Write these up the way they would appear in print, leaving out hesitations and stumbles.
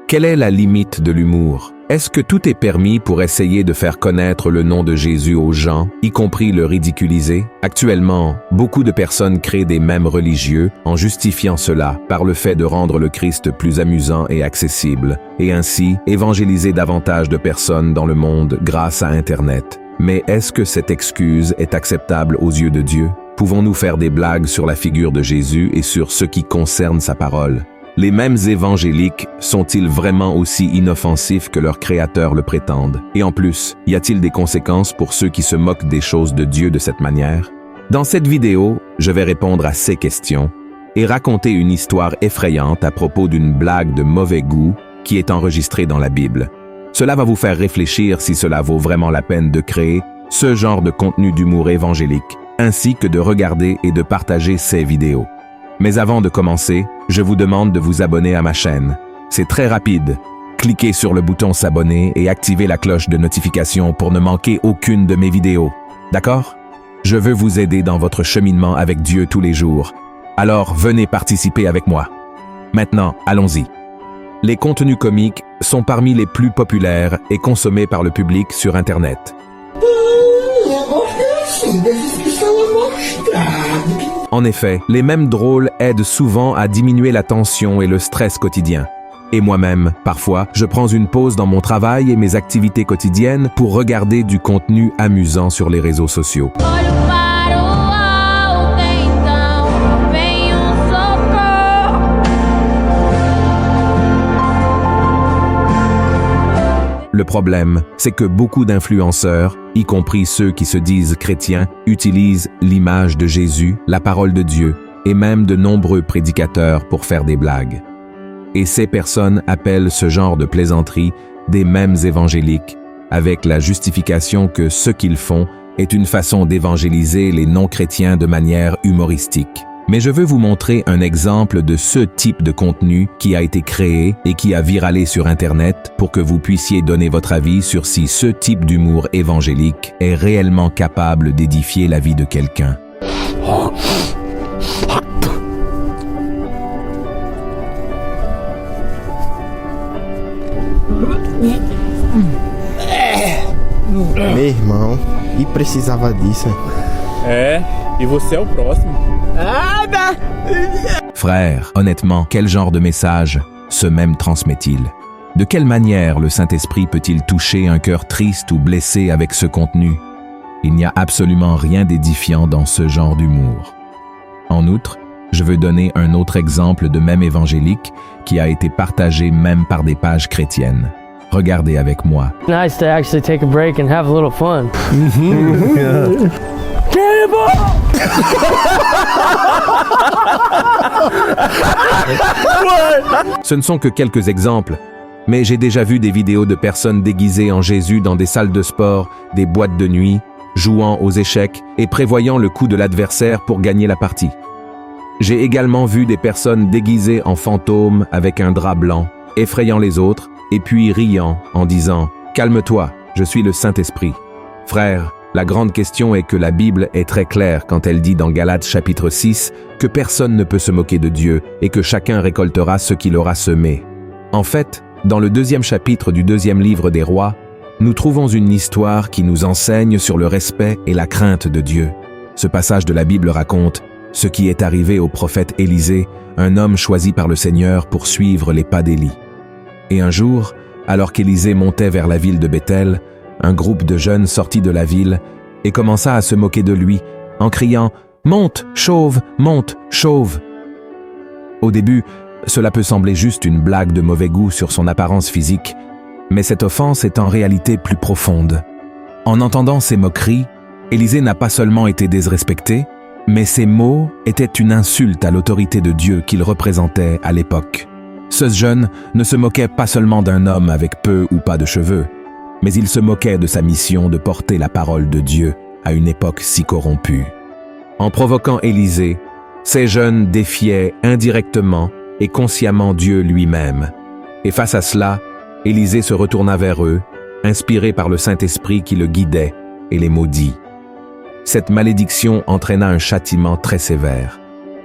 Quelle est la limite de l'humour? Est-ce que tout est permis pour essayer de faire connaître le nom de Jésus aux gens, y compris le ridiculiser? Actuellement, beaucoup de personnes créent des mèmes religieux en justifiant cela par le fait de rendre le Christ plus amusant et accessible, et ainsi évangéliser davantage de personnes dans le monde grâce à Internet. Mais est-ce que cette excuse est acceptable aux yeux de Dieu? Pouvons-nous faire des blagues sur la figure de Jésus et sur ce qui concerne sa parole? Les mêmes évangéliques sont-ils vraiment aussi inoffensifs que leurs créateurs le prétendent? Et en plus, y a-t-il des conséquences pour ceux qui se moquent des choses de Dieu de cette manière? Dans cette vidéo, je vais répondre à ces questions et raconter une histoire effrayante à propos d'une blague de mauvais goût qui est enregistrée dans la Bible. Cela va vous faire réfléchir si cela vaut vraiment la peine de créer ce genre de contenu d'humour évangélique, ainsi que de regarder et de partager ces vidéos. Mais avant de commencer, je vous demande de vous abonner à ma chaîne. C'est très rapide. Cliquez sur le bouton s'abonner et activez la cloche de notification pour ne manquer aucune de mes vidéos. D'accord? Je veux vous aider dans votre cheminement avec Dieu tous les jours. Alors venez participer avec moi. Maintenant, allons-y. Les contenus comiques sont parmi les plus populaires et consommés par le public sur Internet. En effet, les mèmes drôles aident souvent à diminuer la tension et le stress quotidien. Et moi-même, parfois, je prends une pause dans mon travail et mes activités quotidiennes pour regarder du contenu amusant sur les réseaux sociaux. Le problème, c'est que beaucoup d'influenceurs, y compris ceux qui se disent chrétiens, utilisent l'image de Jésus, la parole de Dieu, et même de nombreux prédicateurs pour faire des blagues. Et ces personnes appellent ce genre de plaisanterie des mèmes évangéliques, avec la justification que ce qu'ils font est une façon d'évangéliser les non-chrétiens de manière humoristique. Mais je veux vous montrer un exemple de ce type de contenu qui a été créé et qui a viralé sur Internet pour que vous puissiez donner votre avis sur si ce type d'humour évangélique est réellement capable d'édifier la vie de quelqu'un. Meu irmão, e precisava disso. É, e você é o próximo. Frère, honnêtement, quel genre de message ce mème transmet-il? De quelle manière le Saint-Esprit peut-il toucher un cœur triste ou blessé avec ce contenu? Il n'y a absolument rien d'édifiant dans ce genre d'humour. En outre, je veux donner un autre exemple de mème évangélique qui a été partagé même par des pages chrétiennes. Regardez avec moi. Nice to actually take a break and have a little fun. Ce ne sont que quelques exemples, mais j'ai déjà vu des vidéos de personnes déguisées en Jésus dans des salles de sport, des boîtes de nuit, jouant aux échecs et prévoyant le coup de l'adversaire pour gagner la partie. J'ai également vu des personnes déguisées en fantômes avec un drap blanc, effrayant les autres, et puis riant en disant « Calme-toi, je suis le Saint-Esprit ». Frère, la grande question est que la Bible est très claire quand elle dit dans Galates chapitre 6 que personne ne peut se moquer de Dieu et que chacun récoltera ce qu'il aura semé. En fait, dans le 2e chapitre du 2e livre des Rois, nous trouvons une histoire qui nous enseigne sur le respect et la crainte de Dieu. Ce passage de la Bible raconte ce qui est arrivé au prophète Élisée, un homme choisi par le Seigneur pour suivre les pas d'Élie. Et un jour, alors qu'Élisée montait vers la ville de Béthel, un groupe de jeunes sortit de la ville et commença à se moquer de lui en criant « Monte, chauve, monte, chauve !» Au début, cela peut sembler juste une blague de mauvais goût sur son apparence physique, mais cette offense est en réalité plus profonde. En entendant ces moqueries, Élisée n'a pas seulement été désrespecté, mais ces mots étaient une insulte à l'autorité de Dieu qu'il représentait à l'époque. Ce jeune ne se moquait pas seulement d'un homme avec peu ou pas de cheveux, mais il se moquait de sa mission de porter la parole de Dieu à une époque si corrompue. En provoquant Élisée, ces jeunes défiaient indirectement et consciemment Dieu lui-même. Et face à cela, Élisée se retourna vers eux, inspiré par le Saint-Esprit qui le guidait, et les maudit. Cette malédiction entraîna un châtiment très sévère.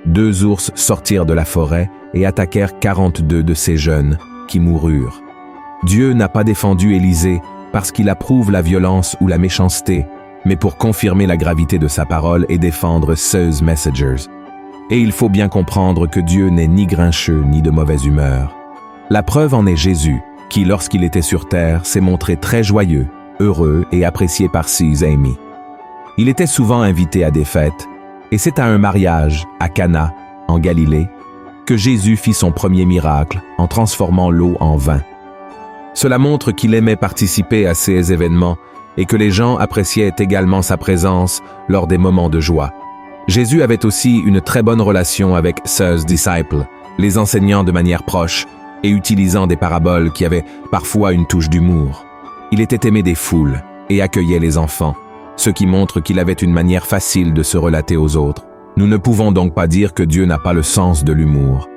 2 ours sortirent de la forêt et attaquèrent 42 de ces jeunes, qui moururent. Dieu n'a pas défendu Élisée parce qu'il approuve la violence ou la méchanceté, mais pour confirmer la gravité de sa parole et défendre ses messengers. Et il faut bien comprendre que Dieu n'est ni grincheux ni de mauvaise humeur. La preuve en est Jésus, qui, lorsqu'il était sur terre, s'est montré très joyeux, heureux et apprécié par ses amis. Il était souvent invité à des fêtes, et c'est à un mariage, à Cana, en Galilée, que Jésus fit son premier miracle en transformant l'eau en vin. Cela montre qu'il aimait participer à ces événements et que les gens appréciaient également sa présence lors des moments de joie. Jésus avait aussi une très bonne relation avec ses disciples, les enseignant de manière proche et utilisant des paraboles qui avaient parfois une touche d'humour. Il était aimé des foules et accueillait les enfants, ce qui montre qu'il avait une manière facile de se relater aux autres. Nous ne pouvons donc pas dire que Dieu n'a pas le sens de l'humour.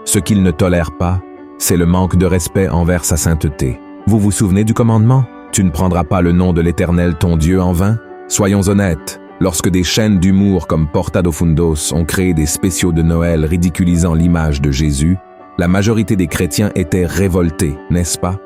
Ce qu'il ne tolère pas, c'est le manque de respect envers sa sainteté. Vous vous souvenez du commandement ? Tu ne prendras pas le nom de l'Éternel ton Dieu en vain ? Soyons honnêtes, lorsque des chaînes d'humour comme Porta dos Fundos ont créé des spéciaux de Noël ridiculisant l'image de Jésus, la majorité des chrétiens étaient révoltés, n'est-ce pas ?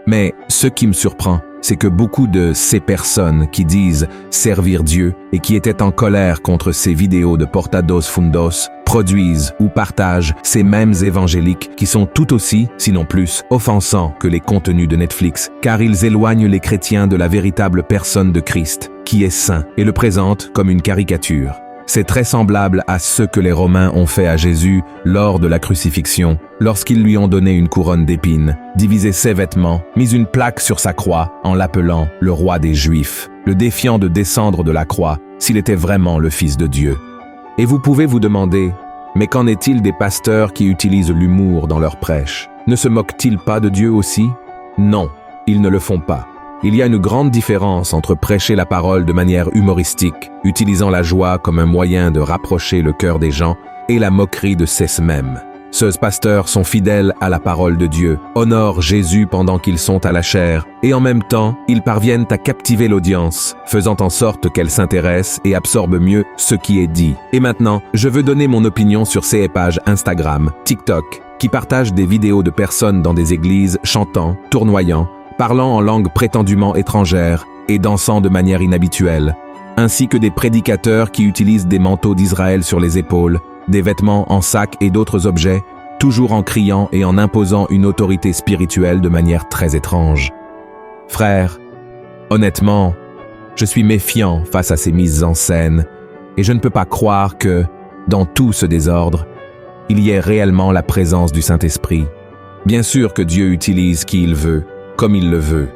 Mais ce qui me surprend, c'est que beaucoup de ces personnes qui disent servir Dieu et qui étaient en colère contre ces vidéos de Porta dos Fundos produisent ou partagent ces mêmes évangéliques qui sont tout aussi, sinon plus, offensants que les contenus de Netflix, car ils éloignent les chrétiens de la véritable personne de Christ, qui est saint, et le présentent comme une caricature. C'est très semblable à ce que les Romains ont fait à Jésus lors de la crucifixion, lorsqu'ils lui ont donné une couronne d'épines, divisé ses vêtements, mis une plaque sur sa croix en l'appelant le roi des Juifs, le défiant de descendre de la croix s'il était vraiment le Fils de Dieu. Et vous pouvez vous demander, mais qu'en est-il des pasteurs qui utilisent l'humour dans leurs prêches ? Ne se moquent-ils pas de Dieu aussi ? Non, ils ne le font pas. Il y a une grande différence entre prêcher la parole de manière humoristique, utilisant la joie comme un moyen de rapprocher le cœur des gens, et la moquerie de cesse-même. Ces pasteurs sont fidèles à la parole de Dieu, honorent Jésus pendant qu'ils sont à la chair, et en même temps, ils parviennent à captiver l'audience, faisant en sorte qu'elle s'intéresse et absorbe mieux ce qui est dit. Et maintenant, je veux donner mon opinion sur ces pages Instagram, TikTok, qui partagent des vidéos de personnes dans des églises chantant, tournoyant, parlant en langue prétendument étrangère et dansant de manière inhabituelle, ainsi que des prédicateurs qui utilisent des manteaux d'Israël sur les épaules, des vêtements en sac et d'autres objets, toujours en criant et en imposant une autorité spirituelle de manière très étrange. Frères, honnêtement, je suis méfiant face à ces mises en scène et je ne peux pas croire que, dans tout ce désordre, il y ait réellement la présence du Saint-Esprit. Bien sûr que Dieu utilise qui il veut, comme il le veut.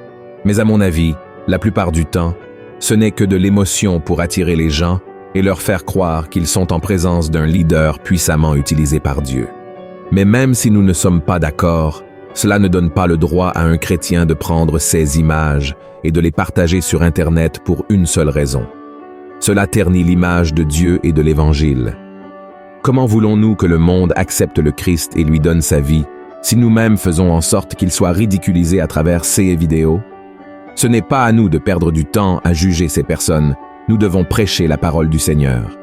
Mais à mon avis, la plupart du temps, ce n'est que de l'émotion pour attirer les gens et leur faire croire qu'ils sont en présence d'un leader puissamment utilisé par Dieu. Mais même si nous ne sommes pas d'accord, cela ne donne pas le droit à un chrétien de prendre ces images et de les partager sur Internet pour une seule raison. Cela ternit l'image de Dieu et de l'Évangile. Comment voulons-nous que le monde accepte le Christ et lui donne sa vie si nous-mêmes faisons en sorte qu'il soit ridiculisé à travers ces vidéos? Ce n'est pas à nous de perdre du temps à juger ces personnes, nous devons prêcher la parole du Seigneur.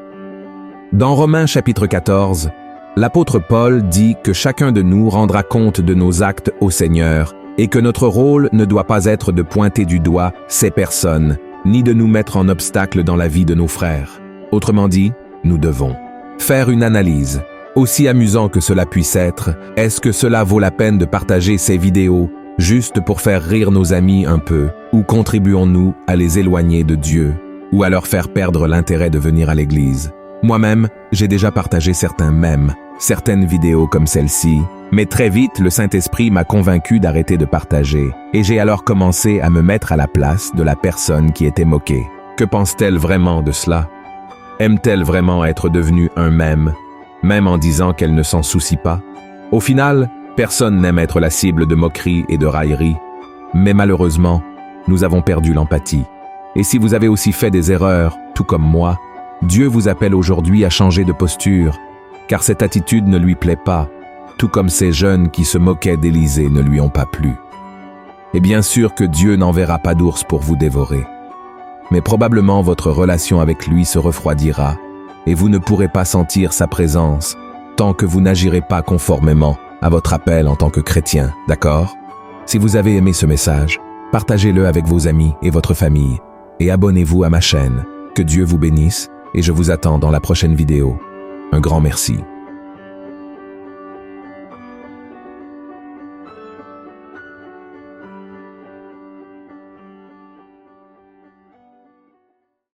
Dans Romains chapitre 14, l'apôtre Paul dit que chacun de nous rendra compte de nos actes au Seigneur et que notre rôle ne doit pas être de pointer du doigt ces personnes, ni de nous mettre en obstacle dans la vie de nos frères. Autrement dit, nous devons faire une analyse. Aussi amusant que cela puisse être, est-ce que cela vaut la peine de partager ces vidéos juste pour faire rire nos amis un peu, ou contribuons-nous à les éloigner de Dieu, ou à leur faire perdre l'intérêt de venir à l'église? Moi-même, j'ai déjà partagé certaines vidéos comme celle-ci, mais très vite le Saint-Esprit m'a convaincu d'arrêter de partager, et j'ai alors commencé à me mettre à la place de la personne qui était moquée. Que pense-t-elle vraiment de cela? Aime-t-elle vraiment être devenue un mème en disant qu'elle ne s'en soucie pas? Au final, personne n'aime être la cible de moqueries et de railleries, mais malheureusement, nous avons perdu l'empathie. Et si vous avez aussi fait des erreurs, tout comme moi, Dieu vous appelle aujourd'hui à changer de posture, car cette attitude ne lui plaît pas, tout comme ces jeunes qui se moquaient d'Élisée ne lui ont pas plu. Et bien sûr que Dieu n'enverra pas d'ours pour vous dévorer, mais probablement votre relation avec lui se refroidira, et vous ne pourrez pas sentir sa présence tant que vous n'agirez pas conformément à votre appel en tant que chrétien, d'accord? Si vous avez aimé ce message, partagez-le avec vos amis et votre famille et abonnez-vous à ma chaîne. Que Dieu vous bénisse et je vous attends dans la prochaine vidéo. Un grand merci.